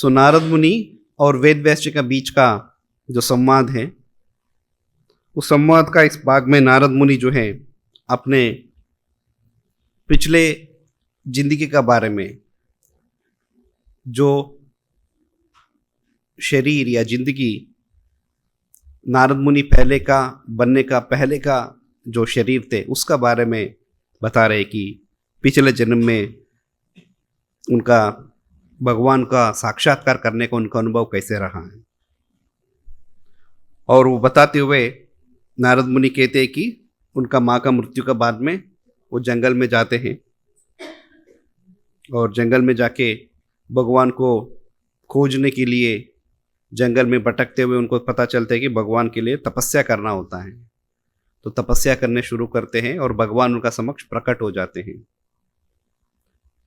सो नारद मुनि और वेद व्यास जी का बीच का जो संवाद है, उस संवाद का इस भाग में नारद मुनि जो है अपने पिछले जिंदगी का बारे में, जो शरीर या जिंदगी नारद मुनि पहले का बनने का पहले का जो शरीर थे उसका बारे में बता रहे कि पिछले जन्म में उनका भगवान का साक्षात्कार करने का उनका अनुभव कैसे रहा है। और वो बताते हुए नारद मुनि कहते हैं कि उनका माँ का मृत्यु के बाद में वो जंगल में जाते हैं और जंगल में जाके भगवान को खोजने के लिए जंगल में भटकते हुए उनको पता चलता है कि भगवान के लिए तपस्या करना होता है। तो तपस्या करने शुरू करते हैं और भगवान उनका समक्ष प्रकट हो जाते हैं।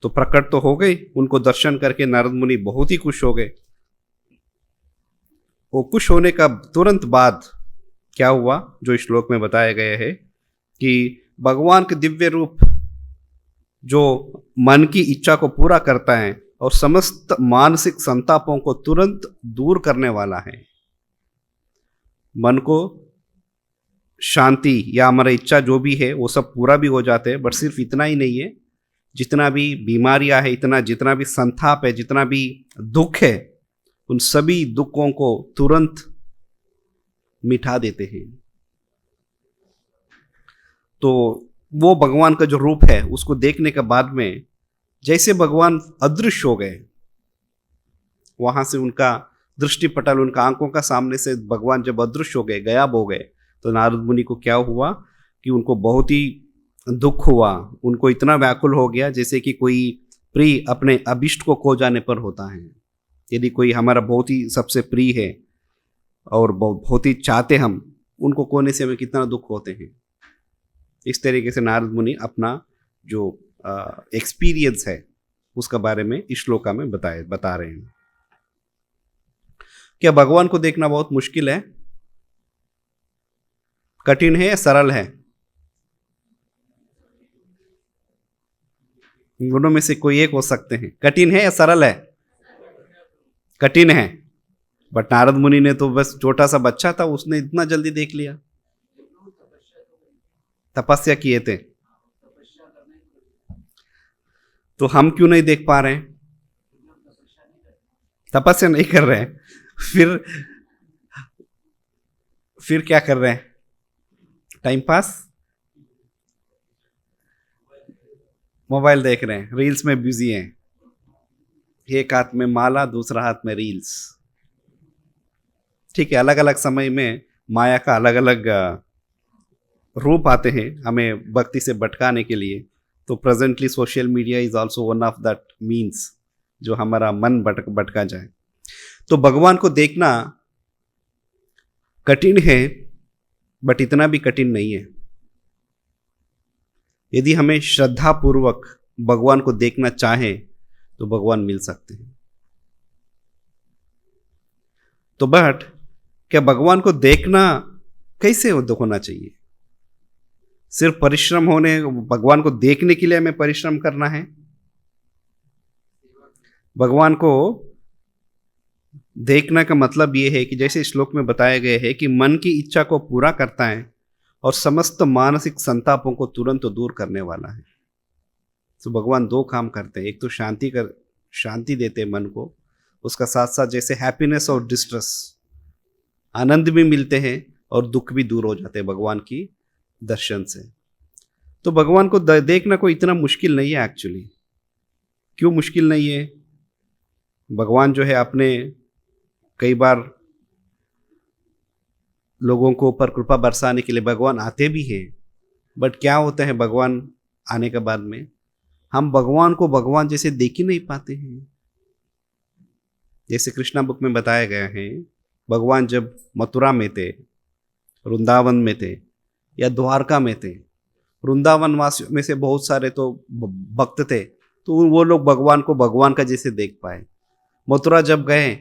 तो प्रकट तो हो गए, उनको दर्शन करके नारद मुनि बहुत ही खुश हो गए। वो खुश होने का तुरंत बाद क्या हुआ, जो इस श्लोक में बताया गया है कि भगवान के दिव्य रूप जो मन की इच्छा को पूरा करता है और समस्त मानसिक संतापों को तुरंत दूर करने वाला है। मन को शांति या हमारा इच्छा जो भी है वो सब पूरा भी हो जाते हैं। बट सिर्फ इतना ही नहीं है, जितना भी बीमारियां है, जितना भी संताप है, जितना भी दुख है, उन सभी दुखों को तुरंत मिटा देते हैं। तो वो भगवान का जो रूप है उसको देखने के बाद में जैसे भगवान अदृश्य हो गए, वहां से उनका दृष्टिपटल, उनका आंखों का सामने से भगवान जब अदृश्य हो गए, गायब हो गए, तो नारद मुनि को क्या हुआ कि उनको बहुत ही दुख हुआ। उनको इतना व्याकुल हो गया जैसे कि कोई प्रिय अपने अभिष्ट को खो जाने पर होता है। यदि कोई हमारा बहुत ही सबसे प्रिय है और बहुत ही चाहते हम, उनको खोने से हमें कितना दुख होते हैं। इस तरीके से नारद मुनि अपना जो एक्सपीरियंस है उसका बारे में इस श्लोका में बता रहे हैं। क्या भगवान को देखना बहुत मुश्किल है, कठिन है या सरल है? दोनों में से कोई एक हो सकते हैं। कठिन है या सरल है? कठिन है। बट नारद मुनि ने तो बस छोटा सा बच्चा था, उसने इतना जल्दी देख लिया। तपस्या किए थे, तो हम क्यों नहीं देख पा रहे हैं? तपस्या नहीं कर रहे हैं, फिर क्या कर रहे हैं? टाइम पास, मोबाइल देख रहे हैं, रील्स में बिजी हैं। एक हाथ में माला, दूसरा हाथ में रील्स। ठीक है, अलग अलग समय में माया का अलग अलग रूप आते हैं हमें भक्ति से भटकाने के लिए। तो presently social media is also one of that means जो हमारा मन भटका जाए। तो भगवान को देखना कठिन है, बट इतना भी कठिन नहीं है। यदि हमें श्रद्धा पूर्वक भगवान को देखना चाहें तो भगवान मिल सकते हैं। तो बट क्या भगवान को देखना कैसे होना चाहिए? सिर्फ परिश्रम होने, भगवान को देखने के लिए हमें परिश्रम करना है? भगवान को देखना का मतलब यह है कि जैसे श्लोक में बताया गया है कि मन की इच्छा को पूरा करता है और समस्त मानसिक संतापों को तुरंत दूर करने वाला है। तो भगवान दो काम करते हैं, एक तो शांति देते हैं मन को, उसका साथ साथ जैसे हैप्पीनेस और डिस्ट्रेस, आनंद भी मिलते हैं और दुख भी दूर हो जाते हैं भगवान की दर्शन से। तो भगवान को देखना कोई इतना मुश्किल नहीं है एक्चुअली। क्यों मुश्किल नहीं है? भगवान जो है अपने कई बार लोगों को ऊपर कृपा बरसाने के लिए भगवान आते भी हैं। बट क्या होता है भगवान आने के बाद में, हम भगवान को भगवान जैसे देख ही नहीं पाते हैं। जैसे कृष्णा बुक में बताया गया है, भगवान जब मथुरा में थे, वृंदावन में थे या द्वारका में थे, वृंदावन वासियों में से बहुत सारे तो भक्त थे, तो वो लोग भगवान को भगवान का जैसे देख पाए। मथुरा जब गए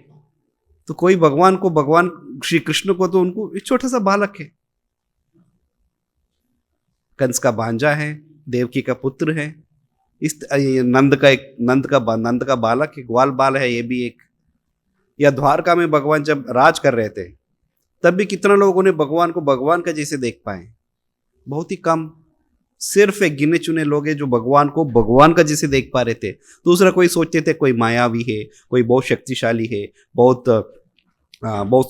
तो कोई भगवान श्री कृष्ण को, तो उनको एक छोटा सा बालक है, कंस का भांजा है, देवकी का पुत्र है, नंद का बालक है, ग्वाल बाल है, ये भी एक या द्वारका में भगवान जब राज कर रहे थे तब भी कितना लोगों ने भगवान को भगवान का जैसे देख पाए? बहुत ही कम, सिर्फ एक गिने चुने लोग हैं जो भगवान को भगवान का जैसे देख पा रहे थे। दूसरा कोई सोचते थे कोई मायावी है, कोई बहुत शक्तिशाली है, बहुत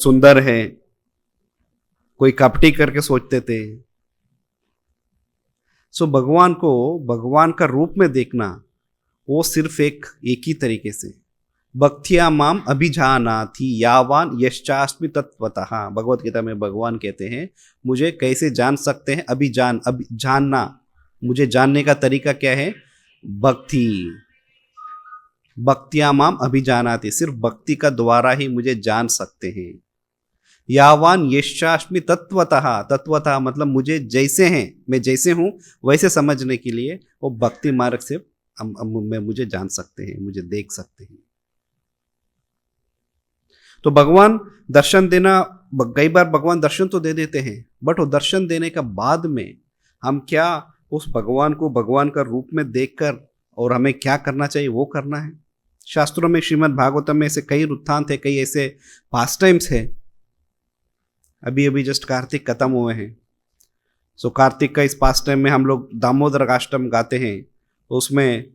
सुंदर है, कोई कपटी करके सोचते थे। सो भगवान को भगवान का रूप में देखना वो सिर्फ एक ही तरीके से, भक्तिया माम अभिजानाति यावान यश्चास्मि तत्वतः। भगवत गीता में भगवान कहते हैं मुझे कैसे जान सकते हैं? जानना, मुझे जानने का तरीका क्या है? भक्तिया माम अभिजानाति, सिर्फ भक्ति का द्वारा ही मुझे जान सकते हैं। यावान यश्चास्मि तत्वतः मतलब मुझे जैसे हैं, मैं जैसे हूं वैसे समझने के लिए वो भक्ति मार्ग से में मुझे जान सकते हैं, मुझे देख सकते हैं। तो भगवान दर्शन देना, कई बार भगवान दर्शन तो दे देते हैं, बट वो दर्शन देने का बाद में हम क्या उस भगवान को भगवान का रूप में देखकर और हमें क्या करना चाहिए वो करना है। शास्त्रों में, श्रीमद् भागवतम में ऐसे कई वृत्तांत है, कई ऐसे पास टाइम्स है। अभी अभी जस्ट कार्तिक खत्म हुए हैं। सो कार्तिक का इस पास टाइम में हम लोग दामोदर अष्टम गाते हैं। उसमें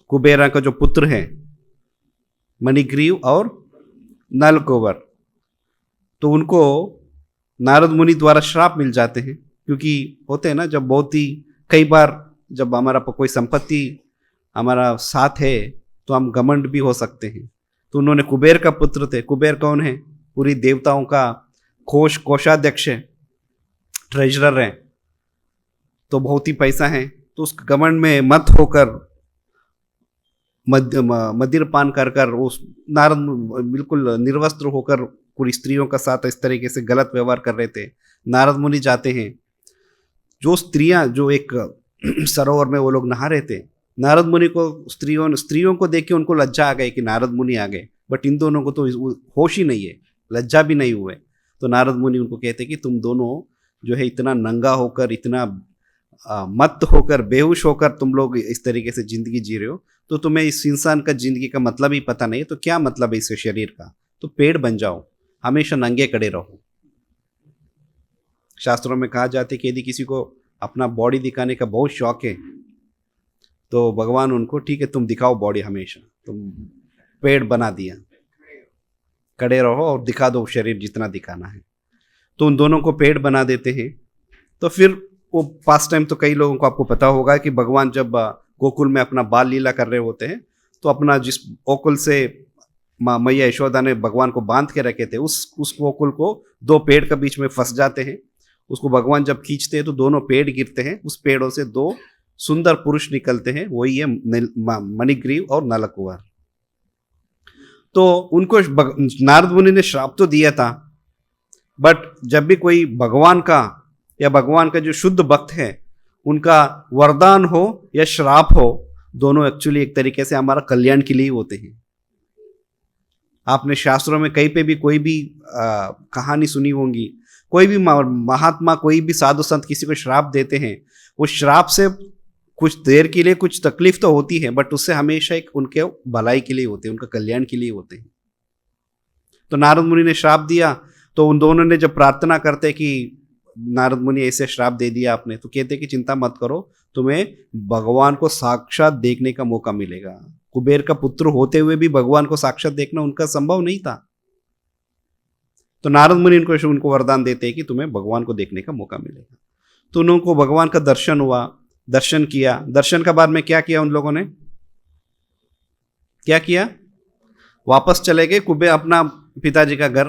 कुबेरा का जो पुत्र है मणिग्रीव और नलकुबर, तो उनको नारद मुनि द्वारा श्राप मिल जाते हैं। क्योंकि होते हैं ना, जब बहुत ही कई बार जब हमारा कोई संपत्ति हमारा साथ है तो हम घमंड भी हो सकते हैं। तो उन्होंने, कुबेर का पुत्र थे। कुबेर कौन है? पूरी देवताओं का कोषाध्यक्ष है, ट्रेजरर है, तो बहुत ही पैसा है। तो उस घमंड में मत होकर मदिरपान कर कर उस नारद बिल्कुल निर्वस्त्र होकर पूरी स्त्रियों का साथ इस तरीके से गलत व्यवहार कर रहे थे। नारद मुनि जाते हैं, जो स्त्रियां जो एक सरोवर में वो लोग नहा रहे थे, नारद मुनि को स्त्रियों को देख के उनको लज्जा आ गई कि नारद मुनि आ गए, बट इन दोनों को तो होश ही नहीं है, लज्जा भी नहीं हुए। तो नारद मुनि उनको कहते कि तुम दोनों जो है इतना नंगा होकर, इतना मत होकर, बेहोश होकर तुम लोग इस तरीके से जिंदगी जी रहे हो, तो तुम्हें इस इंसान का जिंदगी का मतलब ही पता नहीं है, तो क्या मतलब है इस शरीर का? तो पेड़ बन जाओ, हमेशा नंगे खड़े रहो। शास्त्रों में कहा जाता है कि यदि किसी को अपना बॉडी दिखाने का बहुत शौक है तो भगवान उनको, ठीक है तुम दिखाओ बॉडी, हमेशा तुम पेड़ बना दिया, खड़े रहो और दिखा दो शरीर जितना दिखाना है। तो उन दोनों को पेड़ बना देते हैं। तो फिर वो पास टाइम तो कई लोगों को आपको पता होगा कि भगवान जब गोकुल में अपना बाल लीला कर रहे होते हैं तो अपना जिस गोकुल से मैया यशोदा ने भगवान को बांध के रखे थे, उस गोकुल को दो पेड़ के बीच में फंस जाते हैं। उसको भगवान जब खींचते हैं तो दोनों पेड़ गिरते हैं, उस पेड़ों से दो सुंदर पुरुष निकलते हैं, वही है मणिग्रीव और नलकुबर। तो उनको नारद मुनि ने श्राप तो दिया था, बट जब भी कोई भगवान का या भगवान का जो शुद्ध भक्त है उनका वरदान हो या श्राप हो, दोनों एक्चुअली एक तरीके से हमारा कल्याण के लिए होते हैं। आपने शास्त्रों में कहीं पे भी कोई भी कहानी सुनी होंगी, कोई भी महात्मा, कोई भी साधु संत किसी को श्राप देते हैं, उस श्राप से कुछ देर के लिए कुछ तकलीफ तो होती है, बट उससे हमेशा एक उनके भलाई के लिए होते हैं, उनका कल्याण के लिए होते हैं। तो नारद मुनि ने श्राप दिया, तो उन दोनों ने जब प्रार्थना करते कि नारद मुनि ऐसे श्राप दे दिया आपने, तो कहते कि चिंता मत करो, तुम्हें भगवान को साक्षात देखने का मौका मिलेगा। कुबेर का पुत्र होते हुए भी भगवान को साक्षात देखना उनका संभव नहीं था। तो नारद मुनि उनको वरदान देते हैं कि तुम्हें भगवान को देखने का मौका मिलेगा। तो उनको भगवान का दर्शन हुआ, दर्शन किया। दर्शन के बाद में क्या किया उन लोगों ने? क्या किया? वापस चले गए कुबेर अपना पिताजी का घर।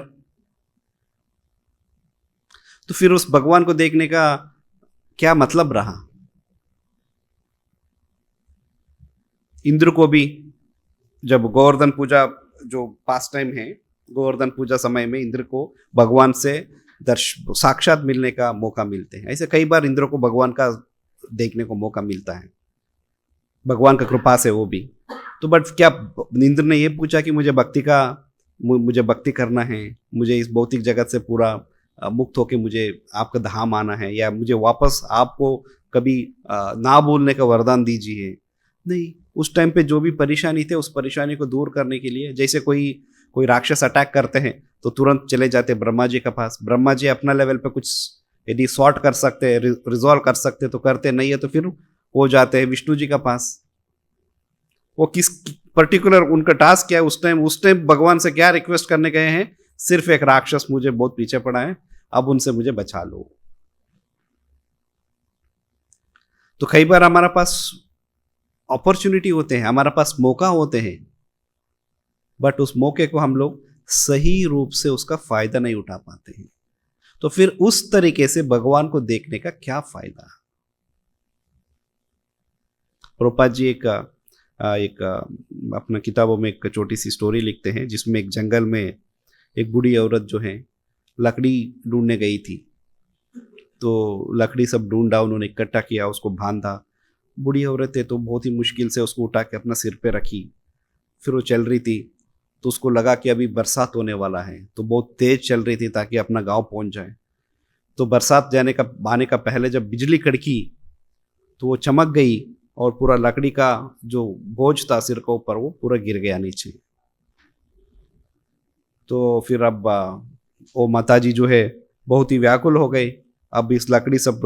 तो फिर उस भगवान को देखने का क्या मतलब रहा? इंद्र को भी जब गोवर्धन पूजा जो पास टाइम है, गोवर्धन पूजा समय में इंद्र को भगवान से साक्षात मिलने का मौका मिलते हैं। ऐसे कई बार इंद्र को भगवान का देखने को मौका मिलता है, भगवान का कृपा से वो भी। तो बट क्या इंद्र ने ये पूछा कि मुझे भक्ति करना है, मुझे इस भौतिक जगत से पूरा मुक्त होके मुझे आपका धाम आना है, या मुझे वापस आपको कभी ना बोलने का वरदान दीजिए? नहीं, उस टाइम पे जो भी परेशानी थे उस परेशानी को दूर करने के लिए, जैसे कोई राक्षस अटैक करते हैं तो तुरंत चले जाते ब्रह्मा जी के पास। ब्रह्मा जी अपना लेवल पे कुछ यदि सॉर्ट कर सकते, रिजॉल्व कर सकते तो करते, नहीं है तो फिर वो जाते हैं विष्णु जी का पास। वो किस पर्टिकुलर उनका टास्क क्या है उस टाइम भगवान से क्या रिक्वेस्ट करने गए हैं? सिर्फ एक राक्षस मुझे बहुत पीछे पड़ा है, अब उनसे मुझे बचा लो। तो कई बार हमारा पास अपॉर्चुनिटी होते हैं, हमारा पास मौका होते हैं, बट उस मौके को हम लोग सही रूप से उसका फायदा नहीं उठा पाते हैं। तो फिर उस तरीके से भगवान को देखने का क्या फायदा? प्रभुपाद जी एक अपना किताबों में एक छोटी सी स्टोरी लिखते हैं, जिसमें एक जंगल में एक बूढ़ी औरत जो है लकड़ी ढूंढने गई थी। तो लकड़ी सब ढूंढा, उन्होंने इकट्ठा किया, उसको बांधा। बूढ़ी औरत है तो बहुत ही मुश्किल से उसको उठा के अपना सिर पे रखी। फिर वो चल रही थी तो उसको लगा कि अभी बरसात होने वाला है, तो बहुत तेज चल रही थी ताकि अपना गांव पहुंच जाए। तो बरसात आने का पहले जब बिजली कड़की तो वो चमक गई और पूरा लकड़ी का जो बोझ था सिर के ऊपर वो पूरा गिर गया नीचे। तो फिर अब वो माताजी जो है बहुत ही व्याकुल हो गई। अब इस लकड़ी सब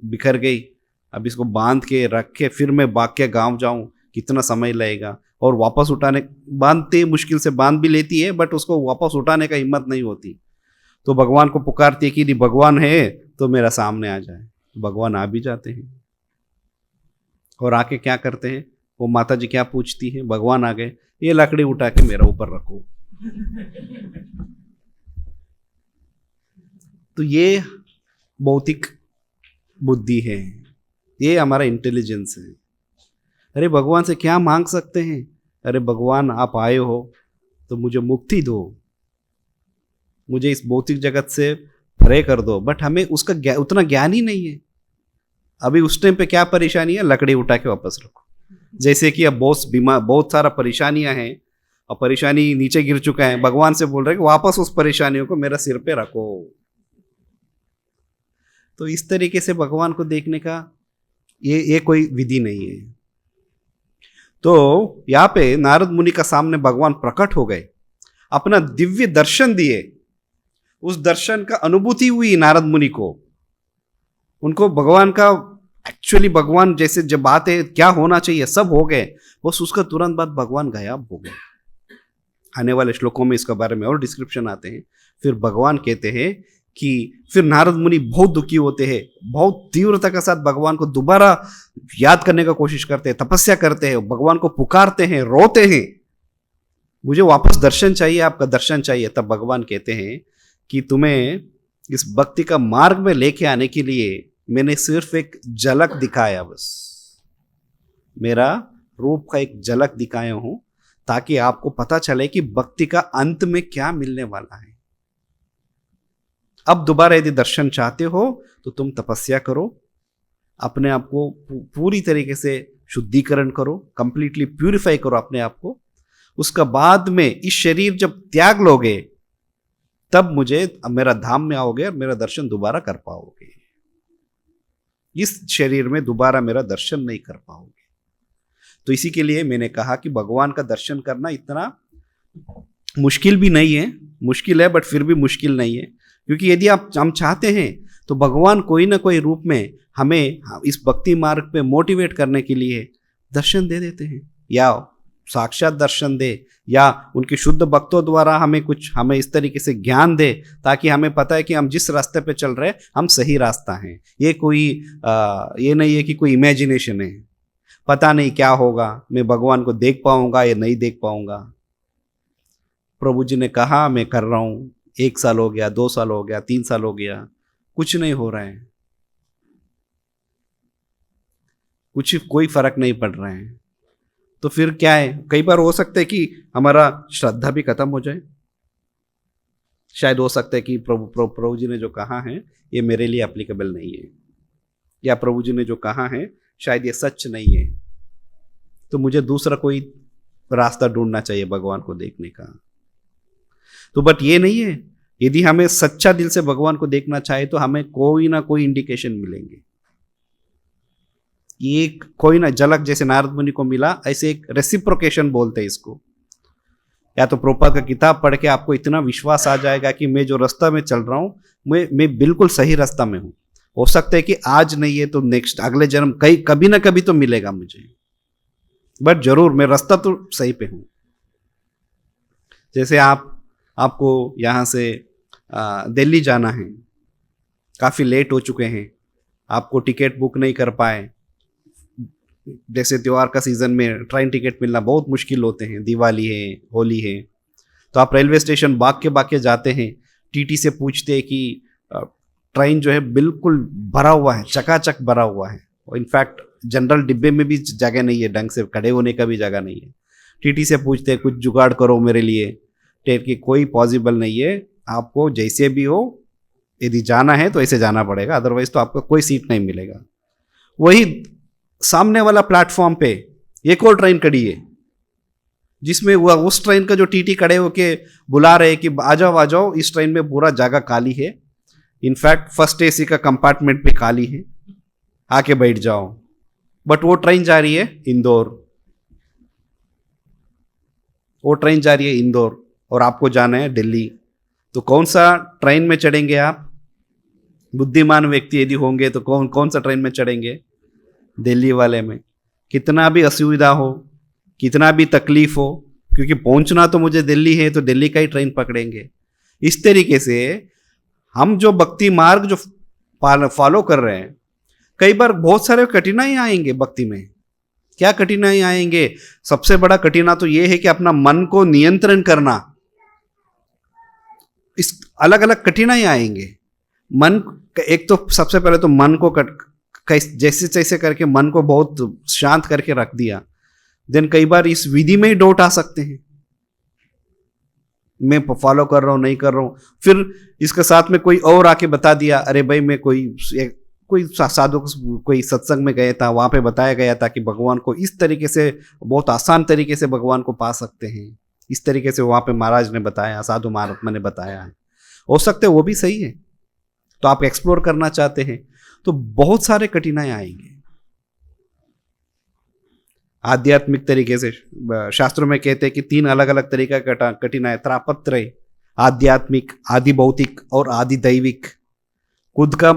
बिखर गई, अब इसको बांध के रख के फिर मैं भाग के गाँव जाऊं, कितना समय लगेगा। और वापस उठाने, बांधते मुश्किल से बांध भी लेती है बट उसको वापस उठाने का हिम्मत नहीं होती। तो भगवान को पुकारती है कि यदि भगवान है तो मेरा सामने आ जाए। भगवान आ भी जाते हैं और आके क्या करते हैं, वो माता जी क्या पूछती है, भगवान आ गए, ये लकड़ी उठा के मेरा ऊपर रखो। तो ये भौतिक बुद्धि है, ये हमारा इंटेलिजेंस है। अरे भगवान से क्या मांग सकते हैं? अरे भगवान आप आए हो तो मुझे मुक्ति दो, मुझे इस भौतिक जगत से परे कर दो। बट हमें उसका उतना ज्ञान ही नहीं है। अभी उस टाइम पे क्या परेशानी है, लकड़ी उठा के वापस रखो। जैसे कि अब बहुत सारा परेशानियां हैं और परेशानी नीचे गिर चुका है, भगवान से बोल रहे हैं कि वापस उस परेशानियों को मेरा सिर पे रखो। तो इस तरीके से भगवान को देखने का ये कोई विधि नहीं है। तो यहाँ पे नारद मुनि का सामने भगवान प्रकट हो गए, अपना दिव्य दर्शन दिए। उस दर्शन का अनुभूति हुई नारद मुनि को, उनको भगवान का एक्चुअली भगवान जैसे जब बात है क्या होना चाहिए सब हो गए। बस उसका तुरंत बाद भगवान गायब हो गए। आने वाले श्लोकों में इसके बारे में और डिस्क्रिप्शन आते हैं। फिर भगवान कहते हैं कि फिर नारद मुनि बहुत दुखी होते हैं, बहुत तीव्रता के साथ भगवान को दोबारा याद करने का कोशिश करते हैं, तपस्या करते हैं, भगवान को पुकारते हैं, रोते हैं, मुझे वापस दर्शन चाहिए, आपका दर्शन चाहिए। तब भगवान कहते हैं कि तुम्हें इस भक्ति का मार्ग में लेके आने के लिए मैंने सिर्फ एक झलक दिखाया, बस मेरा रूप का एक झलक दिखाया हूं, ताकि आपको पता चले कि भक्ति का अंत में क्या मिलने वाला है। अब दोबारा यदि दर्शन चाहते हो तो तुम तपस्या करो, अपने आप को पूरी तरीके से शुद्धिकरण करो, कंप्लीटली प्यूरिफाई करो अपने आप को। उसका बाद में इस शरीर जब त्याग लोगे तब मेरा धाम में आओगे और मेरा दर्शन दोबारा कर पाओगे। इस शरीर में दोबारा मेरा दर्शन नहीं कर पाओगे। तो इसी के लिए मैंने कहा कि भगवान का दर्शन करना इतना मुश्किल भी नहीं है, मुश्किल है बट फिर भी मुश्किल नहीं है। क्योंकि यदि हम चाहते हैं तो भगवान कोई ना कोई रूप में हमें इस भक्ति मार्ग पे मोटिवेट करने के लिए दर्शन दे देते हैं, या साक्षात दर्शन दे, या उनके शुद्ध भक्तों द्वारा हमें इस तरीके से ज्ञान दे ताकि हमें पता है कि हम जिस रास्ते पे चल रहे हैं हम सही रास्ता हैं। ये नहीं है कि कोई इमेजिनेशन है, पता नहीं क्या होगा, मैं भगवान को देख पाऊंगा या नहीं देख पाऊंगा। प्रभु जी ने कहा मैं कर रहा हूं, 1 साल हो गया, 2 साल हो गया, 3 साल हो गया, कुछ नहीं हो रहा है, कोई फर्क नहीं पड़ रहा है। तो फिर क्या है, कई बार हो सकता है कि हमारा श्रद्धा भी खत्म हो जाए। शायद हो सकता है कि प्रभु जी ने जो कहा है ये मेरे लिए एप्लीकेबल नहीं है, या प्रभु जी ने जो कहा है शायद ये सच नहीं है, तो मुझे दूसरा कोई रास्ता ढूंढना चाहिए भगवान को देखने का। तो बट ये नहीं है, यदि हमें सच्चा दिल से भगवान को देखना चाहे तो हमें कोई ना कोई इंडिकेशन मिलेंगे। एक कोई ना झलक जैसे नारद मुनि को मिला, ऐसे एक रेसिप्रोकेशन बोलते हैं इसको। या तो प्रभुपाद का किताब पढ़ के आपको इतना विश्वास आ जाएगा कि मैं जो रास्ता में चल रहा हूँ मैं बिल्कुल सही रास्ता में हूँ। हो सकता है कि आज नहीं है तो नेक्स्ट अगले जन्म कभी ना कभी तो मिलेगा मुझे, बट जरूर मैं रास्ता तो सही पे हूँ। जैसे आपको यहाँ से दिल्ली जाना है, काफ़ी लेट हो चुके हैं, आपको टिकट बुक नहीं कर पाए, जैसे त्योहार का सीज़न में ट्रेन टिकट मिलना बहुत मुश्किल होते हैं, दिवाली है, होली है, तो आप रेलवे स्टेशन भाग के जाते हैं, टीटी से पूछते हैं कि ट्रेन जो है बिल्कुल भरा हुआ है, चकाचक भरा हुआ है, और इनफैक्ट जनरल डिब्बे में भी जगह नहीं है, ढंग से खड़े होने का भी जगह नहीं है। टीटी से पूछते हैं कुछ जुगाड़ करो मेरे लिए, ट्रेन की कोई पॉसिबल नहीं है, आपको जैसे भी हो यदि जाना है तो ऐसे जाना पड़ेगा, अदरवाइज तो आपको कोई सीट नहीं मिलेगा। वही सामने वाला प्लेटफॉर्म पे एक और ट्रेन खड़ी है जिसमें उस ट्रेन का जो टीटी खड़े होके बुला रहे कि आ जाओ, इस ट्रेन में पूरा जगह खाली है, इनफैक्ट फर्स्ट एसी का कंपार्टमेंट भी खाली है, आके बैठ जाओ। बट वो ट्रेन जा रही है इंदौर, और आपको जाना है दिल्ली, तो कौन सा ट्रेन में चढ़ेंगे आप? बुद्धिमान व्यक्ति यदि होंगे तो कौन सा ट्रेन में चढ़ेंगे? दिल्ली वाले में। कितना भी असुविधा हो, कितना भी तकलीफ हो, क्योंकि पहुंचना तो मुझे दिल्ली है, तो दिल्ली का ही ट्रेन पकड़ेंगे। इस तरीके से हम जो भक्ति मार्ग जो फॉलो कर रहे हैं, कई बार बहुत सारे कठिनाई आएंगे भक्ति में। क्या कठिनाई आएंगे? सबसे बड़ा कठिनाई तो यह है कि अपना मन को नियंत्रण करना। इस अलग अलग कठिनाई आएंगे। मन, एक तो सबसे पहले तो मन को जैसे तैसे करके मन को बहुत शांत करके रख दिया, देन कई बार इस विधि में ही डाउट आ सकते हैं, मैं फॉलो कर रहा हूं नहीं कर रहा हूं। फिर इसके साथ में कोई और आके बता दिया, अरे भाई मैं कोई साधु कोई सत्संग में गया था, वहां पे बताया गया था कि भगवान को इस तरीके से, बहुत आसान तरीके से भगवान को पा सकते हैं, इस तरीके से वहां पे महाराज ने बताया, साधु महात्मा ने बताया है। हो सकते वो भी सही है, तो आप एक्सप्लोर करना चाहते हैं तो बहुत सारे कठिनाई आएंगे। आध्यात्मिक तरीके से शास्त्रों में कहते हैं कि 3 अलग अलग तरीका कठिनाई, त्रापत्रय, आध्यात्मिक, आदि भौतिक और आदि दैविक। खुद का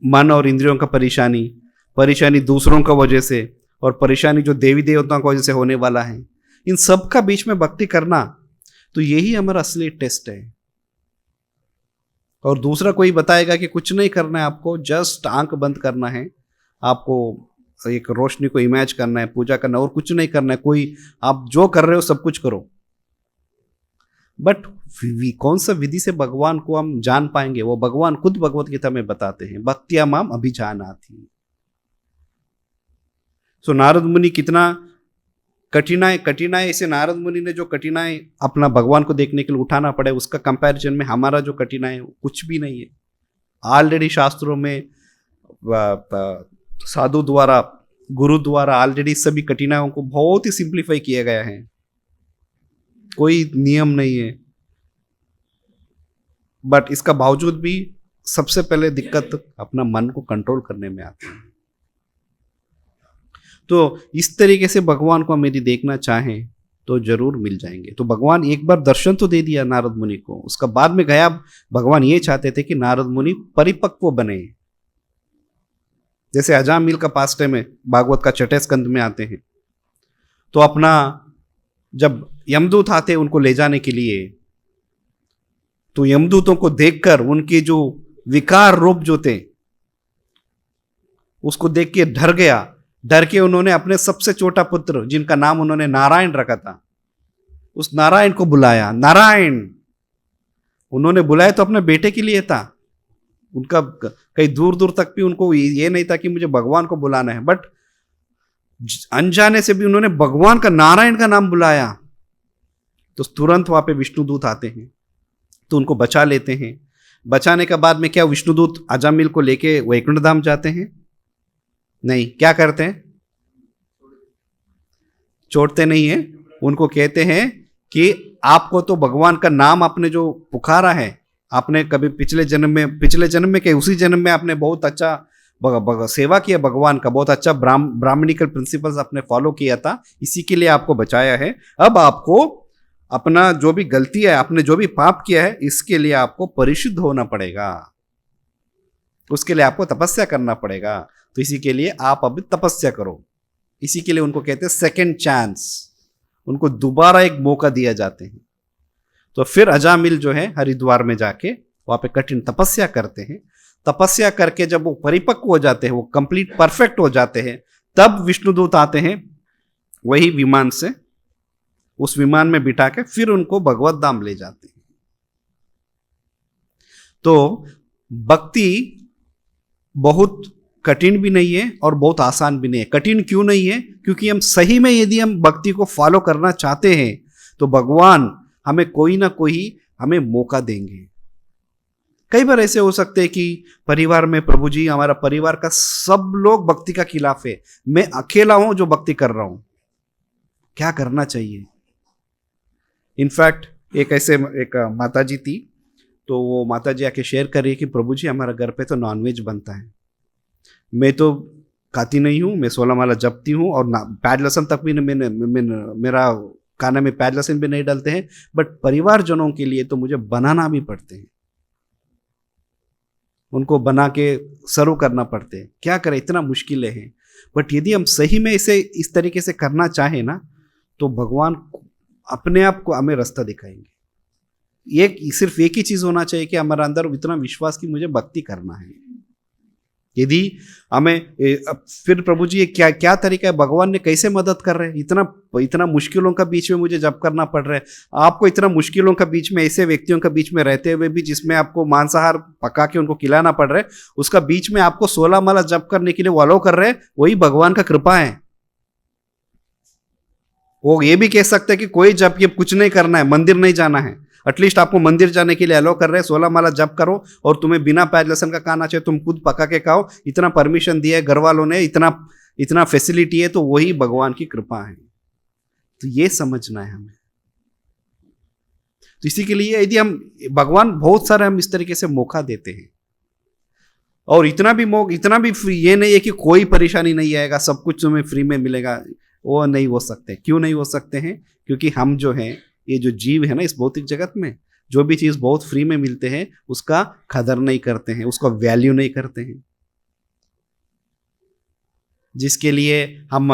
मन और इंद्रियों का परेशानी दूसरों का वजह से, और परेशानी जो देवी देवताओं की वजह से होने वाला है, इन सब का बीच में भक्ति करना, तो यही हमारा असली टेस्ट है। और दूसरा कोई बताएगा कि कुछ नहीं करना है, आपको जस्ट आंख बंद करना है, आपको एक रोशनी को इमेज करना है, पूजा करना, और कुछ नहीं करना है, कोई आप जो कर रहे हो सब कुछ करो। बट कौन सा विधि से भगवान को हम जान पाएंगे? वो भगवान खुद भगवत गीता में बताते हैं, भक्त्या माम अभिजानाति। सो नारद मुनि कितना कठिनाई से, नारद मुनि ने जो कठिनाई अपना भगवान को देखने के लिए उठाना पड़े, उसका कंपैरिजन में हमारा जो कठिनाई कुछ भी नहीं है। ऑलरेडी शास्त्रों में साधु द्वारा, गुरु द्वारा ऑलरेडी सभी कठिनाइयों को बहुत ही सिंप्लीफाई किया गया है, कोई नियम नहीं है। बट इसका बावजूद भी सबसे पहले दिक्कत अपना मन को कंट्रोल करने में आती है। तो इस तरीके से भगवान को हम यदि देखना चाहें तो जरूर मिल जाएंगे। तो भगवान एक बार दर्शन तो दे दिया नारद मुनि को, उसका बाद में गया भगवान ये चाहते थे कि नारद मुनि परिपक्व बने। जैसे अजामिल का पास्ट में भागवत का 6 स्कंद में आते हैं, तो अपना जब यमदूत आते उनको ले जाने के लिए, तो यमदूतों को देखकर उनके जो विकार रूप जो थे उसको देख के डर के उन्होंने अपने सबसे छोटा पुत्र, जिनका नाम उन्होंने नारायण रखा था, उस नारायण को बुलाया। नारायण उन्होंने बुलाया तो अपने बेटे के लिए था, उनका कहीं दूर दूर तक भी उनको ये नहीं था कि मुझे भगवान को बुलाना है, बट अनजाने से भी उन्होंने भगवान का, नारायण का नाम बुलाया। तो तुरंत वहां पे विष्णुदूत आते हैं, तो उनको बचा लेते हैं। बचाने के बाद में क्या विष्णुदूत अजामिल को लेके वैकुंठ धाम जाते हैं? नहीं, क्या करते हैं? छोड़ते नहीं है, उनको कहते हैं कि आपको तो भगवान का नाम आपने जो पुकारा है, आपने कभी पिछले जन्म में क्या उसी जन्म में आपने बहुत अच्छा सेवा किया भगवान का, बहुत अच्छा ब्राह्मणिकल प्रिंसिपल्स आपने फॉलो किया था, इसी के लिए आपको बचाया है। अब आपको अपना जो भी गलती है, आपने जो भी पाप किया है, इसके लिए आपको परिशुद्ध होना पड़ेगा, उसके लिए आपको तपस्या करना पड़ेगा। तो इसी के लिए आप अभी तपस्या करो। इसी के लिए उनको कहते हैं सेकेंड चांस, उनको दोबारा एक मौका दिया जाते हैं। तो फिर अजामिल जो है हरिद्वार में जाके वहां पे कठिन तपस्या करते हैं। तपस्या करके जब वो परिपक्व हो जाते हैं, वो कंप्लीट परफेक्ट हो जाते हैं, तब विष्णुदूत आते हैं वही विमान से, उस विमान में बिठा के फिर उनको भगवत धाम ले जाते हैं। तो भक्ति बहुत कठिन भी नहीं है और बहुत आसान भी नहीं है। कठिन क्यों नहीं है? क्योंकि हम सही में यदि हम भक्ति को फॉलो करना चाहते हैं तो भगवान हमें कोई ना कोई हमें मौका देंगे। कई बार ऐसे हो सकते हैं कि परिवार में, प्रभु जी हमारा परिवार का सब लोग भक्ति का खिलाफ है, मैं अकेला हूं जो भक्ति कर रहा हूं, क्या करना चाहिए? इनफैक्ट एक माता जी थी, तो वो माता जी आके शेयर कर रही है कि प्रभु जी हमारा घर पे तो नॉनवेज बनता है, मैं तो खाती नहीं हूँ, मैं 16 माला जपती हूँ और प्याज लहसुन तक भी मेरा खाने में प्याज लहसुन भी नहीं डालते हैं, बट परिवारजनों के लिए तो मुझे बनाना भी पड़ते हैं, उनको बना के सर्व करना पड़ते हैं, क्या करें, इतना मुश्किलें हैं। बट यदि हम सही में इसे इस तरीके से करना चाहें ना, तो भगवान अपने आप को हमें रास्ता दिखाएंगे। सिर्फ एक ही चीज होना चाहिए कि हमारे अंदर इतना विश्वास कि मुझे भक्ति करना है। यदि हमें फिर प्रभु जी क्या क्या तरीका है, भगवान ने कैसे मदद कर रहे हैं? इतना मुश्किलों का बीच में मुझे जप करना पड़ रहा है। आपको इतना मुश्किलों का बीच में, ऐसे व्यक्तियों का बीच में रहते हुए भी, जिसमें आपको मांसाहार पका के उनको खिलाना पड़ रहा है, उसका बीच में आपको 16 माला जप करने के लिए वो अलाउ कर रहे हैं, वही भगवान का कृपा है। वो ये भी कह सकते हैं कि कोई जप, ये कुछ नहीं करना है, मंदिर नहीं जाना है, एटलीस्ट आपको मंदिर जाने के लिए अलाउ कर रहे हैं, 16 माला जप करो और तुम्हें बिना प्याज लहसुन का खाना चाहिए, तुम खुद पका के खाओ, इतना परमिशन दिया है घर वालों ने, इतना फैसिलिटी है, तो वही भगवान की कृपा है। तो ये समझना है हमें। तो इसी के लिए यदि हम, भगवान बहुत सारे हम इस तरीके से मौका देते हैं, और इतना भी फ्री, ये नहीं है कि कोई परेशानी नहीं आएगा, सब कुछ तुम्हें फ्री में मिलेगा, वो नहीं हो सकते। क्यों नहीं हो सकते हैं? क्योंकि हम जो हैं, ये जो जीव है ना इस भौतिक जगत में, जो भी चीज बहुत फ्री में मिलते हैं उसका कदर नहीं करते हैं, उसका वैल्यू नहीं करते हैं। जिसके लिए हम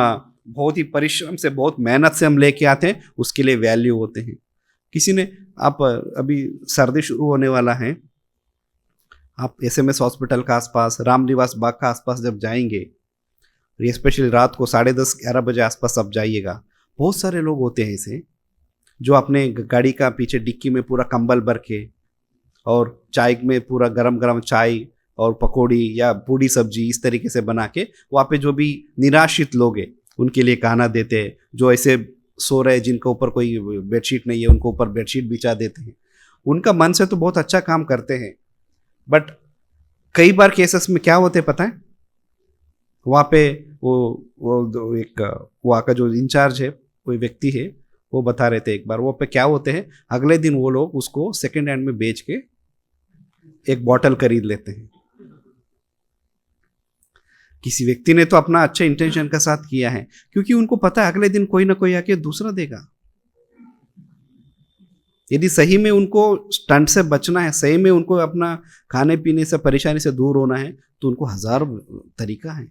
बहुत ही परिश्रम से, बहुत मेहनत से हम लेके आते हैं, उसके लिए वैल्यू होते हैं। किसी ने, आप अभी सर्दी शुरू होने वाला है, आप SMS हॉस्पिटल के आसपास, रामनिवास बाग के आसपास जब जाएंगे, स्पेशली रात को 10:30-11 बजे आसपास आप जाइएगा, बहुत सारे लोग होते हैं ऐसे जो अपने गाड़ी का पीछे डिक्की में पूरा कंबल भर के और चाय में पूरा गरम गरम चाय और पकौड़ी या पूड़ी सब्जी इस तरीके से बना के वहाँ पे जो भी निराश्रित लोग हैं उनके लिए खाना देते हैं। जो ऐसे सो रहे, जिनके ऊपर कोई बेडशीट नहीं है, उनको ऊपर बेडशीट बिछा देते हैं। उनका मन से तो बहुत अच्छा काम करते हैं, बट कई बार केसेस में क्या होते पता है, वहाँ पे वो एक वहाँ का जो इंचार्ज है, कोई व्यक्ति है, वो बता रहे थे एक बार, वो पे क्या होते हैं, अगले दिन वो लोग उसको सेकेंड हैंड में बेच के एक बॉटल खरीद लेते हैं। किसी व्यक्ति ने तो अपना अच्छे इंटेंशन के साथ किया है, क्योंकि उनको पता है अगले दिन कोई ना कोई आके दूसरा देगा। यदि सही में उनको स्टंट से बचना है, सही में उनको अपना खाने पीने से, परेशानी से दूर होना है, तो उनको 1000 तरीका है।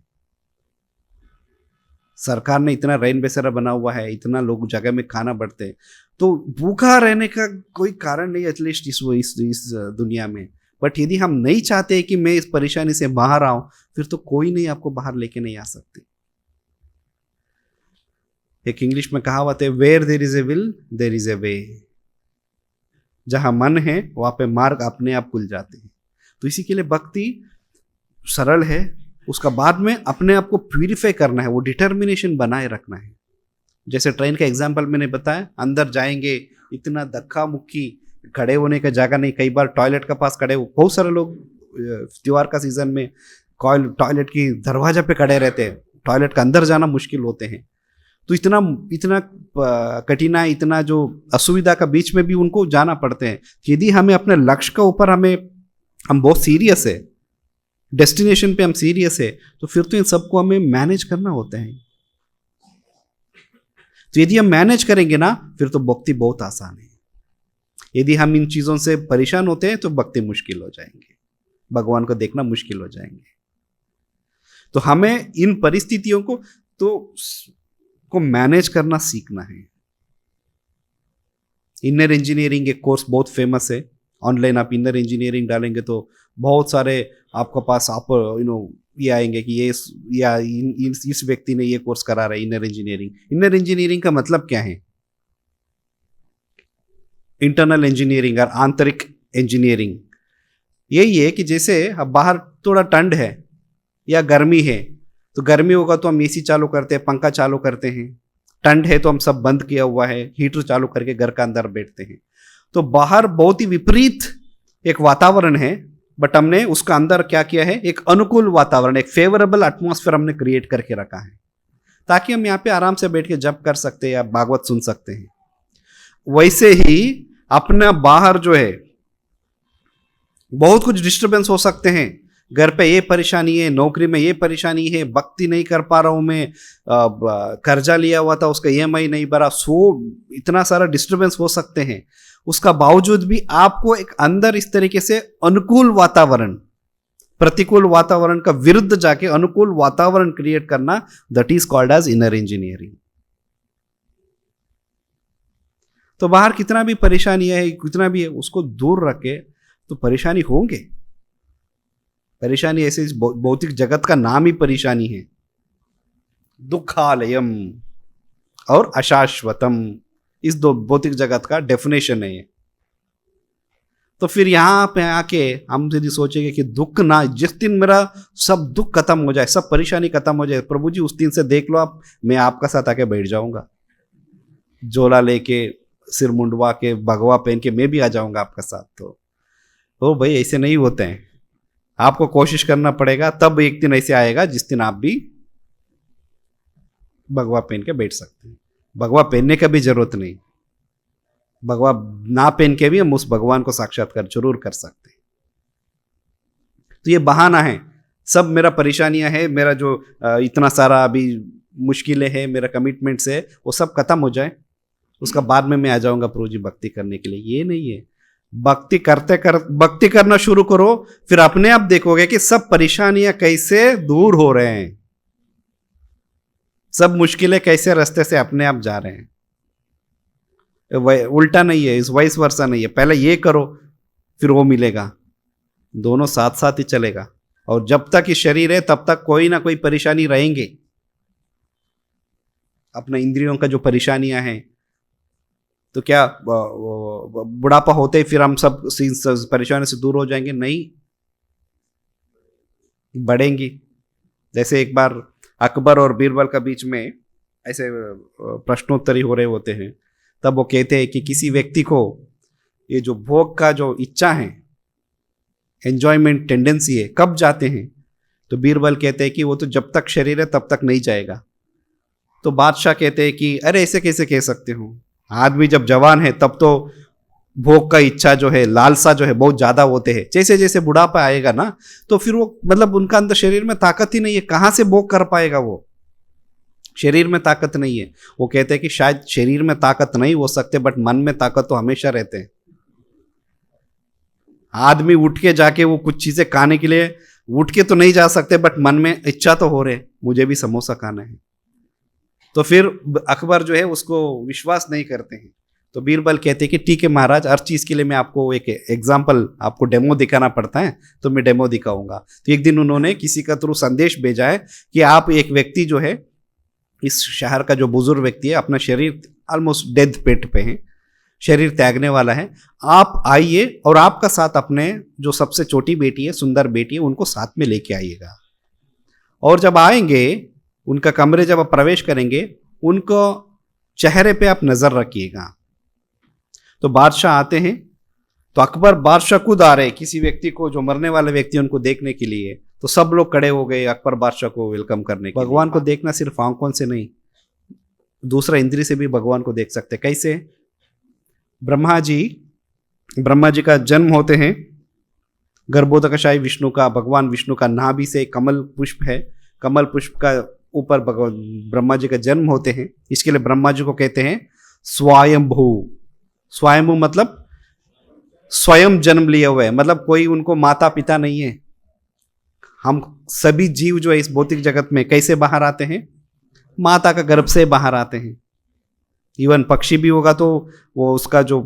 सरकार ने इतना रैन बसेरा बना हुआ है, इतना लोग जगह में खाना बढ़ते हैं, तो भूखा रहने का कोई कारण नहीं एटलीस्ट इस दुनिया में। बट यदि हम नहीं चाहते कि मैं इस परेशानी से बाहर आऊं, फिर तो कोई नहीं आपको बाहर लेके नहीं आ सकते। एक इंग्लिश में कहावत है, where there is a will there is a way. जहां मन है वहां पे मार्ग अपने आप खुल जाते हैं। तो इसी के लिए भक्ति सरल है, उसका बाद में अपने आप को प्यूरिफाई करना है, वो डिटर्मिनेशन बनाए रखना है। जैसे ट्रेन का एग्जाम्पल मैंने बताया, अंदर जाएंगे, इतना धक्का मुक्की, खड़े होने का जगह नहीं, कई बार टॉयलेट के पास खड़े, बहुत सारे लोग त्योहार का सीजन में टॉयलेट की दरवाजा पे खड़े रहते हैं, टॉयलेट का अंदर जाना मुश्किल होते हैं। तो इतना कठिनाई, इतना जो असुविधा का बीच में भी उनको जाना पड़ते हैं। यदि हमें अपने लक्ष्य के ऊपर हम बहुत सीरियस है डेस्टिनेशन पे हम सीरियस है, तो फिर तो इन सबको हमें मैनेज करना होता है। तो यदि हम मैनेज करेंगे ना, फिर तो भक्ति बहुत आसान है। यदि हम इन चीजों से परेशान होते हैं तो भक्ति मुश्किल हो जाएंगे, भगवान को देखना मुश्किल हो जाएंगे। तो हमें इन परिस्थितियों को मैनेज करना सीखना है। इनर इंजीनियरिंग एक कोर्स बहुत फेमस है, ऑनलाइन आप इनर इंजीनियरिंग डालेंगे तो बहुत सारे आपके पास आप ये आएंगे कि इस व्यक्ति ने ये कोर्स करा रहा है इनर इंजीनियरिंग। इनर इंजीनियरिंग का मतलब क्या है? इंटरनल इंजीनियरिंग और आंतरिक इंजीनियरिंग यही है कि जैसे अब बाहर थोड़ा ठंड है या गर्मी है, तो गर्मी होगा तो हम एसी चालू करते हैं, पंखा चालू करते हैं। ठंड है तो हम सब बंद किया हुआ है, हीटर चालू करके घर का अंदर बैठते हैं। तो बाहर बहुत ही विपरीत एक वातावरण है, बट हमने उसका अंदर क्या किया है, एक अनुकूल वातावरण, एक फेवरेबल एटमॉस्फेयर हमने क्रिएट करके रखा है, ताकि हम यहाँ पे आराम से बैठ के जप कर सकते हैं या भागवत सुन सकते हैं। वैसे ही अपना बाहर जो है बहुत कुछ डिस्टरबेंस हो सकते हैं। घर पे ये परेशानी है, नौकरी में ये परेशानी है, भक्ति नहीं कर पा रहा हूं मैं, कर्जा लिया हुआ था उसका ईएमआई नहीं भरा, इतना सारा डिस्टरबेंस हो सकते हैं। उसका बावजूद भी आपको एक अंदर इस तरीके से अनुकूल वातावरण, प्रतिकूल वातावरण का विरुद्ध जाके अनुकूल वातावरण क्रिएट करना, that is called as inner engineering. तो बाहर कितना भी परेशानी है, कितना भी है, उसको दूर रखे तो परेशानी होंगे। परेशानी ऐसे, भौतिक जगत का नाम ही परेशानी है। दुखालयम और अशाश्वतम, इस दो भौतिक जगत का डेफिनेशन है ये। तो फिर यहां पे आके हम यदि सोचेंगे कि दुख ना, जिस दिन मेरा सब दुख खत्म हो जाए, सब परेशानी खत्म हो जाए, प्रभु जी उस दिन से देख लो आप, मैं आपका साथ आके बैठ जाऊंगा, झोला लेके, सिर मुंडवा के, भगवा पहन के मैं भी आ जाऊंगा आपका साथ। तो ओ भाई, ऐसे नहीं होते हैं। आपको कोशिश करना पड़ेगा, तब एक दिन ऐसे आएगा जिस दिन आप भी भगवा पहन के बैठ सकते हैं। भगवा पहनने का भी जरूरत नहीं, भगवा ना पहन के भी हम उस भगवान को साक्षात्कार जरूर कर सकते हैं। तो ये बहाना है, सब मेरा परेशानियां है, मेरा जो इतना सारा अभी मुश्किलें हैं, मेरा कमिटमेंट्स है, वो सब खत्म हो जाए, उसका बाद में मैं आ जाऊंगा प्रभु जी भक्ति करने के लिए। ये नहीं है। भक्ति भक्ति करना शुरू करो, फिर अपने आप देखोगे कि सब परेशानियां कैसे दूर हो रहे हैं, सब मुश्किलें कैसे रास्ते से अपने आप जा रहे हैं। उल्टा नहीं है, इस वाइस वर्सा नहीं है, पहले ये करो फिर वो मिलेगा, दोनों साथ साथ ही चलेगा। और जब तक ये शरीर है तब तक कोई ना कोई परेशानी रहेंगे। अपना इंद्रियों का जो परेशानियां हैं, तो क्या बुढ़ापा होते ही फिर हम सब परेशानी से दूर हो जाएंगे? नहीं, बढ़ेंगी। जैसे एक बार अकबर और बीरबल का बीच में ऐसे प्रश्नोत्तरी हो रहे होते हैं, तब वो कहते हैं कि किसी व्यक्ति को ये जो भोग का जो इच्छा है, एंजॉयमेंट टेंडेंसी है, कब जाते हैं? तो बीरबल कहते हैं कि वो तो जब तक शरीर है तब तक नहीं जाएगा। तो बादशाह कहते हैं कि अरे ऐसे कैसे कह सकते हो, आदमी जब जवान है तब तो भोग का इच्छा जो है, लालसा जो है बहुत ज्यादा होते हैं, जैसे जैसे बुढ़ापा आएगा ना, तो फिर वो मतलब उनका अंदर शरीर में ताकत ही नहीं है, कहां से भोग कर पाएगा? वो शरीर में ताकत नहीं है। वो कहते हैं कि शायद शरीर में ताकत नहीं हो सकते, बट मन में ताकत तो हमेशा रहते हैं। आदमी उठ के जाके वो कुछ चीजें खाने के लिए उठ के तो नहीं जा सकते, बट मन में इच्छा तो हो रहे, मुझे भी समोसा खाना है। तो फिर अकबर जो है उसको विश्वास नहीं करते हैं। तो बीरबल कहते हैं कि ठीक है महाराज, हर चीज के लिए मैं आपको एक एग्जाम्पल, आपको डेमो दिखाना पड़ता है, तो मैं डेमो दिखाऊंगा। तो एक दिन उन्होंने किसी का थ्रू संदेश भेजा है कि आप, एक व्यक्ति जो है, इस शहर का जो बुजुर्ग व्यक्ति है, अपना शरीर ऑलमोस्ट डेथ पेट पे है, शरीर त्यागने वाला है, आप आइए और आपका साथ अपने जो सबसे छोटी बेटी है, सुंदर बेटी है, उनको साथ में लेके आइएगा। और जब आएंगे, उनका कमरे जब आप प्रवेश करेंगे, उनको चेहरे पे आप नजर रखिएगा। तो बादशाह आते हैं, तो अकबर बादशाह खुद आ रहे किसी व्यक्ति को, जो मरने वाले व्यक्ति उनको देखने के लिए। तो सब लोग खड़े हो गए अकबर बादशाह को वेलकम करने के लिए। भगवान को देखना सिर्फ आंखों से नहीं, दूसरा इंद्रिय से भी भगवान को देख सकते। कैसे? ब्रह्मा जी का जन्म होते हैं, गर्भोदकशाही विष्णु का, भगवान विष्णु का नाभि से कमल पुष्प है, कमल पुष्प का ऊपर भगवान ब्रह्मा जी का जन्म होते हैं, इसके लिए ब्रह्मा जी को कहते हैं स्वयंभू। स्वयंभू मतलब स्वयं जन्म लिए हुए, मतलब कोई उनको माता पिता नहीं है। हम सभी जीव जो है इस भौतिक जगत में कैसे बाहर आते हैं? माता का गर्भ से बाहर आते हैं। इवन पक्षी भी होगा तो वो उसका जो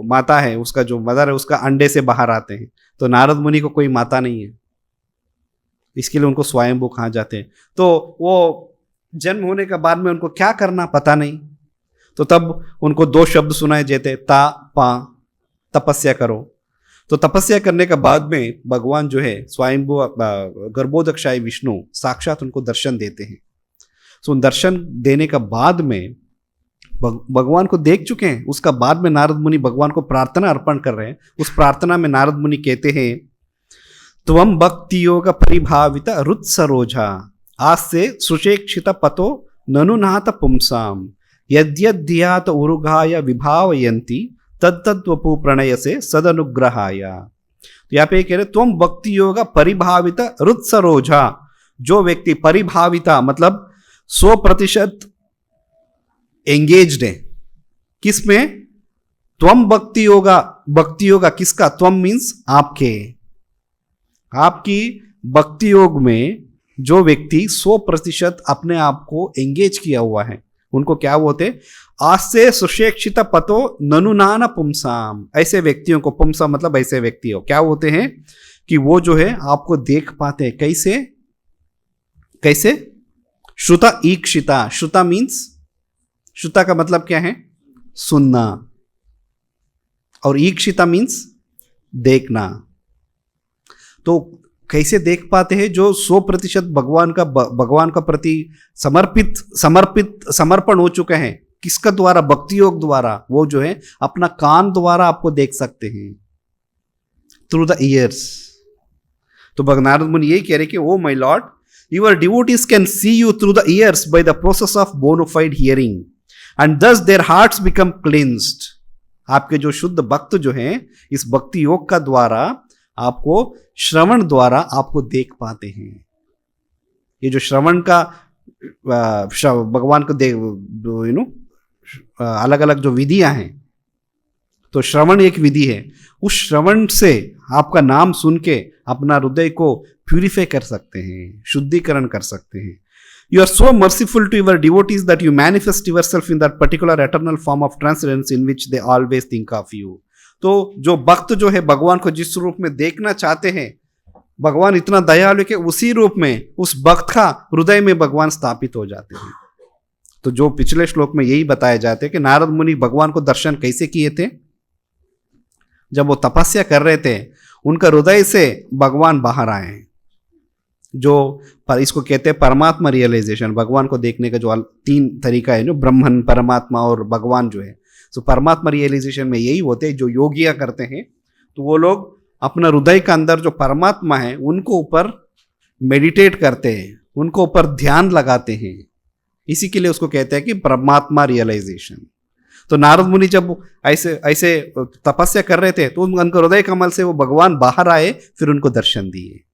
माता है, उसका जो मदर है, उसका अंडे से बाहर आते हैं। तो नारद मुनि को कोई माता नहीं है, इसके लिए उनको स्वयंभू कहा जाते हैं। तो वो जन्म होने के बाद में उनको क्या करना पता नहीं, तो तब उनको दो शब्द सुनाए देते, ता पा, तपस्या करो। तो तपस्या करने के बाद में भगवान जो है स्वयंभू गर्भोदकशाही विष्णु साक्षात उनको दर्शन देते हैं। तो दर्शन देने के बाद में भगवान को देख चुके हैं, उसका बाद में नारद मुनि भगवान को प्रार्थना अर्पण कर रहे हैं। उस प्रार्थना में नारद मुनि कहते हैं, त्वं भक्ति योग परिभावित रुत सरोजा आस्ते सुशेक्षित पतो ननुनाथ पुंसाम यद्यद्धियात उरुघाय विभावयन्ति तद्तद्वपु प्रणय से सदनुग्रहाय। तो यहाँ पे कह रहे त्वं भक्ति योग परिभावित रुत सरोजा, जो व्यक्ति परिभाविता मतलब 100% एंगेज्ड है किसमें? त्वं भक्ति योगा किसका? त्वं मीन्स आपकी भक्ति योग में जो व्यक्ति 100% अपने आप को एंगेज किया हुआ है, उनको क्या होते? आस्ते सुशिक्षित पतो ननुनान पुंसाम। ऐसे व्यक्तियों को, पुंसा मतलब ऐसे व्यक्ति हो, क्या होते हैं कि वो जो है आपको देख पाते हैं। कैसे? श्रुता ईक्षिता। श्रुता मीन्स, श्रुता का मतलब क्या है? सुनना, और ईक्षिता मीन्स देखना। तो कैसे देख पाते हैं? जो 100% भगवान का प्रति समर्पण हो चुके हैं। किसका द्वारा? भक्ति योग द्वारा। वो जो है अपना कान द्वारा आपको देख सकते हैं, थ्रू द ईयर्स। तो नारद मुनि यही कह रहे कि oh my Lord, your devotees can see you through the years by the process of bona fide hearing and thus their hearts become cleansed। आपके जो शुद्ध भक्त जो हैं इस भक्ति योग का द्वारा आपको श्रवण द्वारा आपको देख पाते हैं। ये जो श्रवण का भगवान को अलग अलग जो विधियां हैं, तो श्रवण एक विधि है। उस श्रवण से आपका नाम सुन के अपना हृदय को प्यूरिफाई कर सकते हैं, शुद्धिकरण कर सकते हैं। You are so merciful to your devotees that you manifest yourself in that particular eternal form of transcendence in which they always think of you। तो जो भक्त जो है भगवान को जिस रूप में देखना चाहते हैं, भगवान इतना दयालु है कि उसी रूप में उस भक्त का हृदय में भगवान स्थापित हो जाते हैं। तो जो पिछले श्लोक में यही बताया जाता है कि नारद मुनि भगवान को दर्शन कैसे किए थे? जब वो तपस्या कर रहे थे, उनका हृदय से भगवान बाहर आए हैं। जो पर इसको कहते हैं परमात्मा रियलाइजेशन। भगवान को देखने का जो 3 तरीका है, जो ब्रह्मन, परमात्मा और भगवान जो है, तो परमात्मा रियलाइजेशन में यही होते हैं जो योगियां करते हैं। तो वो लोग अपना हृदय के अंदर जो परमात्मा है उनको ऊपर मेडिटेट करते हैं, उनको ऊपर ध्यान लगाते हैं। इसी के लिए उसको कहते हैं कि परमात्मा रियलाइजेशन। तो नारद मुनि जब ऐसे तपस्या कर रहे थे, तो उनके हृदय कमल से वो भगवान बाहर आए, फिर उनको दर्शन दिए।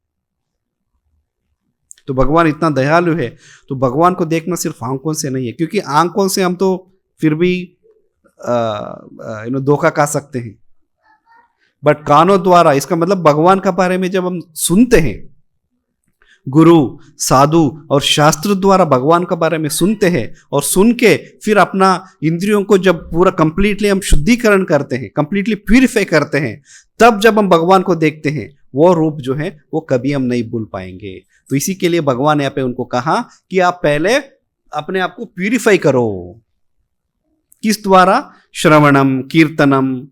तो भगवान इतना दयालु है। तो भगवान को देखना सिर्फ आंखों से नहीं है, क्योंकि आंखों से हम तो फिर भी धोखा खा सकते हैं, बट कानों द्वारा, इसका मतलब भगवान का बारे में जब हम सुनते हैं, गुरु, साधु और शास्त्र द्वारा भगवान के बारे में सुनते हैं, और सुन के फिर अपना इंद्रियों को जब पूरा कंप्लीटली हम शुद्धिकरण करते हैं, कंप्लीटली प्यूरिफाई करते हैं, तब जब हम भगवान को देखते हैं, वो रूप जो है वो कभी हम नहीं भूल पाएंगे। तो इसी के लिए भगवान यहाँ पे उनको कहा कि आप पहले अपने आप को प्यूरिफाई करो। किस द्वारा? श्रवणम, कीर्तनम,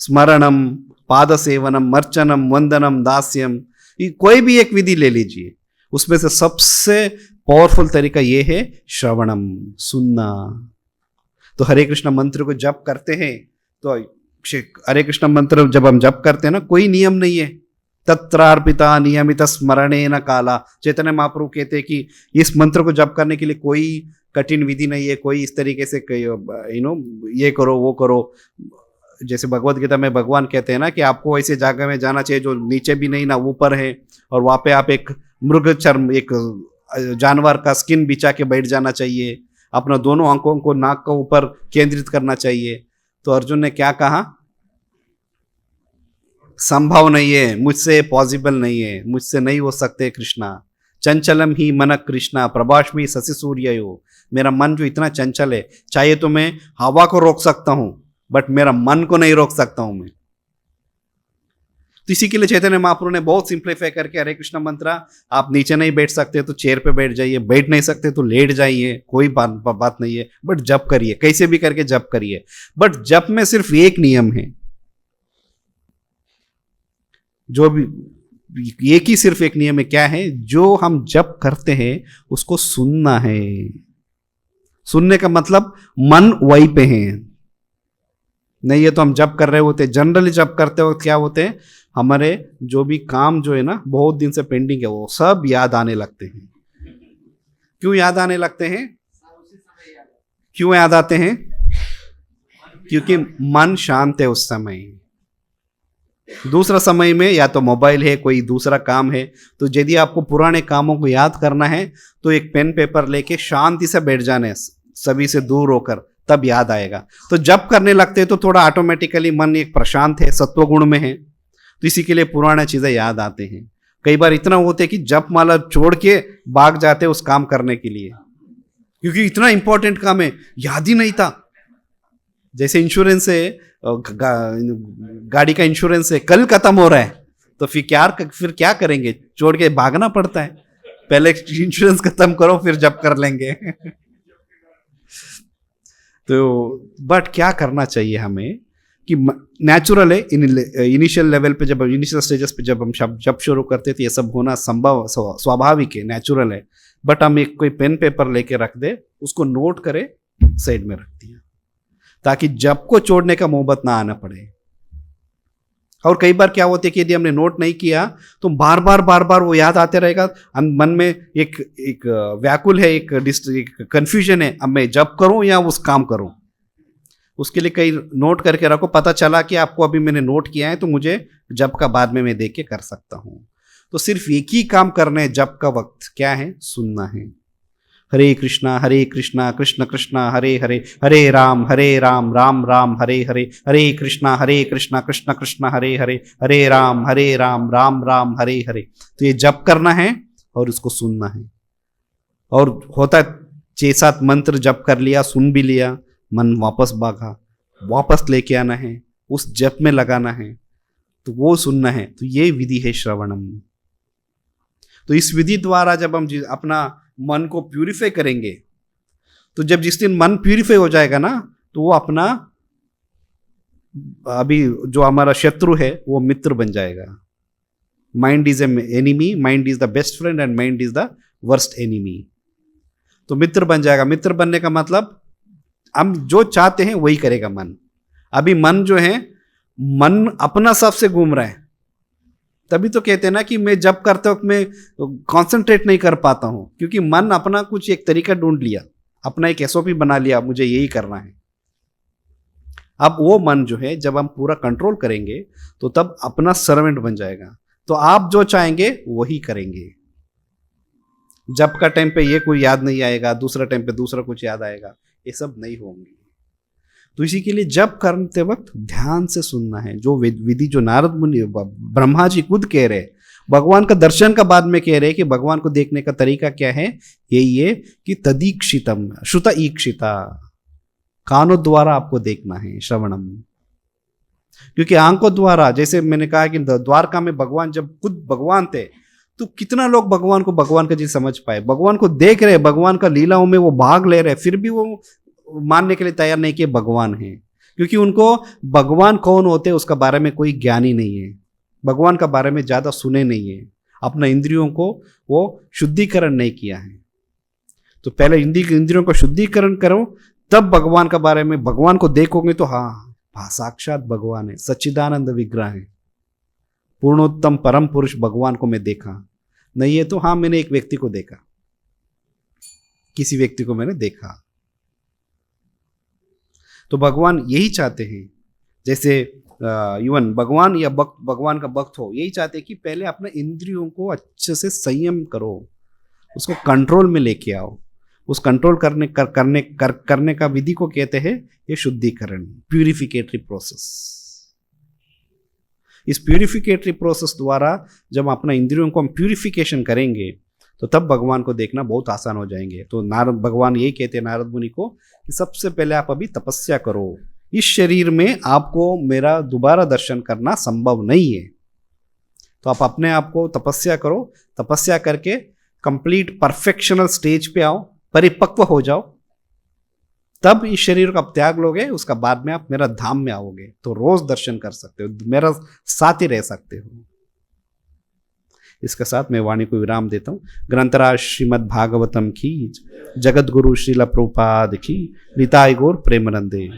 स्मरणम, पाद सेवनम, अर्चनम, वंदनम, दास्यम, कोई भी एक विधि ले लीजिए, उसमें से सबसे पावरफुल तरीका ये है श्रवणम, सुनना। तो हरे कृष्ण मंत्र को जप करते हैं, तो हरे कृष्ण मंत्र जब हम जप करते हैं ना, कोई नियम नहीं है। तत्रार्पिता नियमित स्मरणेन काला। चैतन्य महाप्रभु कहते हैं कि इस मंत्र को जप करने के लिए कोई कठिन विधि नहीं है, कोई इस तरीके से ये करो वो करो, जैसे भगवत गीता में भगवान कहते हैं ना कि आपको ऐसे जगह में जाना चाहिए जो नीचे भी नहीं ना ऊपर है, और वहां पे आप एक मृग चर्म, एक जानवर का स्किन बिछा के बैठ जाना चाहिए, अपना दोनों आंखों को नाक के ऊपर केंद्रित करना चाहिए। तो अर्जुन ने क्या कहा? संभव नहीं है, मुझसे पॉसिबल नहीं है, मुझसे नहीं हो सकते कृष्णा। चंचलम ही मन कृष्णा प्रभाष्मी शशि सूर्ययो। मेरा मन जो इतना चंचल है, चाहे तो मैं हवा को रोक सकता हूं, बट मेरा मन को नहीं रोक सकता हूं मैं। तो इसी के लिए चैतन्य महाप्रभु ने बहुत सिंप्लीफाई करके हरे कृष्ण मंत्र, आप नीचे नहीं बैठ सकते तो चेयर पे बैठ जाइए, बैठ नहीं सकते तो लेट जाइए, कोई बात नहीं है, बट जप करिए, कैसे भी करके जप करिए। बट जप में सिर्फ एक नियम है, जो भी एक ही सिर्फ एक नियम है। क्या है? जो हम जप करते हैं उसको सुनना है। सुनने का मतलब मन वहीं पे है। नहीं, ये तो हम जप कर रहे होते, जनरली जप करते हो क्या होते हैं, हमारे जो भी काम जो है ना बहुत दिन से पेंडिंग है वो सब याद आने लगते हैं। क्यों याद आने लगते हैं? क्यों याद आते हैं? क्योंकि मन शांत है उस समय। दूसरा समय में या तो मोबाइल है, कोई दूसरा काम है, तो यदि आपको पुराने कामों को याद करना है तो एक पेन पेपर लेके शांति से बैठ जाने, सभी से दूर होकर, तब याद आएगा। तो जब करने लगते हैं तो थोड़ा ऑटोमेटिकली मन एक प्रशांत है, सत्व गुण में है, तो इसी के लिए पुराना चीजें याद आते हैं। कई बार इतना होते कि जप माला छोड़ के भाग जाते उस काम करने के लिए, क्योंकि इतना इंपॉर्टेंट काम है, याद ही नहीं था। जैसे इंश्योरेंस है, गाड़ी का इंश्योरेंस है, कल खत्म हो रहा है, तो फिर क्या करेंगे? छोड़ के भागना पड़ता है। पहले इंश्योरेंस खत्म करो फिर जब कर लेंगे। तो बट क्या करना चाहिए हमें कि नेचुरल है, इनिशियल लेवल पे, जब इनिशियल स्टेजेस पे जब हम जब शुरू करते थे ये सब होना संभव, स्वाभाविक है, नेचुरल है। बट हम एक कोई पेन पेपर लेके रख दे, उसको नोट करे, साइड में रख दिया, ताकि जब को छोड़ने का मोहब्बत ना आना पड़े। और कई बार क्या होता है कि यदि हमने नोट नहीं किया तो बार बार वो याद आते रहेगा, मन में एक व्याकुल है, एक कंफ्यूजन है, अब मैं जब करूं या उस काम करूं। उसके लिए कई नोट करके रखो, पता चला कि आपको अभी मैंने नोट किया है तो मुझे जब का बाद में मैं देख के कर सकता हूं। तो सिर्फ एक ही काम करना है जब का वक्त, क्या है? सुनना है। हरे कृष्णा कृष्ण कृष्ण हरे हरे, हरे राम राम राम हरे हरे, हरे कृष्णा कृष्ण कृष्ण हरे हरे, हरे राम राम राम हरे हरे। तो ये जप करना है और उसको सुनना है। और होता है 6-7 मंत्र जप कर लिया, सुन भी लिया, मन वापस भागा, वापस लेके आना है, उस जप में लगाना है, तो वो सुनना है। तो ये विधि है श्रवणम। तो इस विधि द्वारा जब हम अपना मन को प्यूरिफाई करेंगे, तो जब जिस दिन मन प्यूरिफाई हो जाएगा ना, तो वो अपना, अभी जो हमारा शत्रु है वो मित्र बन जाएगा। Mind is a enemy, mind is the best friend and mind is the worst enemy. तो मित्र बन जाएगा। मित्र बनने का मतलब हम जो चाहते हैं वही करेगा मन। अभी मन जो है, मन अपना सबसे घूम रहा है, तभी तो कहते हैं ना कि मैं जब करते वक्त मैं कंसंट्रेट नहीं कर पाता हूं, क्योंकि मन अपना कुछ एक तरीका ढूंढ लिया, अपना एक एसओपी बना लिया, मुझे यही करना है। अब वो मन जो है जब हम पूरा कंट्रोल करेंगे तो तब अपना सर्वेंट बन जाएगा। तो आप जो चाहेंगे वही करेंगे। जब का टाइम पे ये कोई याद नहीं आएगा, दूसरा टाइम पे दूसरा कुछ याद आएगा, ये सब नहीं होंगे। तो इसी के लिए जब करते वक्त ध्यान से सुनना है। जो विधि जो नारद मुनि, ब्रह्मा जी खुद कह रहे, भगवान का दर्शन का बाद में कह रहे कि भगवान को देखने का तरीका क्या है, यही है कि तदीक्षितम श्रुत ईक्षिता, कानों द्वारा आपको देखना है, श्रवणम। क्योंकि आंखों द्वारा, जैसे मैंने कहा कि द्वारका में भगवान जब खुद भगवान थे, तो कितना लोग भगवान को भगवान का चीज समझ पाए, भगवान को देख रहे, भगवान का लीलाओं में वो भाग ले रहे, फिर भी वो मानने के लिए तैयार नहीं कि भगवान है, क्योंकि उनको भगवान कौन होते हैं उसका बारे में कोई ज्ञान ही नहीं है, भगवान का बारे में ज्यादा सुने नहीं है, अपना इंद्रियों को वो शुद्धिकरण नहीं किया है। तो पहले इंद्रियों को शुद्धिकरण करो, तब भगवान का बारे में, भगवान को देखोगे तो हाँ साक्षात भगवान है, सच्चिदानंद विग्रह है, पूर्णोत्तम परम पुरुष भगवान को मैं देखा। नहीं है तो हाँ मैंने एक व्यक्ति को देखा, किसी व्यक्ति को मैंने देखा। तो भगवान यही चाहते हैं जैसे इवन भगवान या भगवान का भक्त हो, यही चाहते हैं कि पहले अपने इंद्रियों को अच्छे से संयम करो, उसको कंट्रोल में लेके आओ। उस कंट्रोल करने का विधि को कहते हैं ये शुद्धिकरण, प्यूरिफिकेटरी प्रोसेस। इस प्यूरिफिकेटरी प्रोसेस द्वारा जब अपना इंद्रियों को हम प्यूरिफिकेशन करेंगे तो तब भगवान को देखना बहुत आसान हो जाएंगे। तो नारद भगवान यही कहते हैं नारद मुनि को कि सबसे पहले आप अभी तपस्या करो, इस शरीर में आपको मेरा दोबारा दर्शन करना संभव नहीं है, तो आप अपने आप को तपस्या करो, तपस्या करके कंप्लीट परफेक्शनल स्टेज पे आओ, परिपक्व हो जाओ, तब इस शरीर का आप त्याग लोगे, उसका बाद में आप मेरा धाम में आओगे तो रोज दर्शन कर सकते हो, मेरा साथ ही रह सकते हो। इसके साथ मैं वाणी को विराम देता हूँ। ग्रंथराज श्रीमद् भागवतम की, जगत गुरु श्रील प्रभुपाद की, निताय गौर प्रेमानंदे।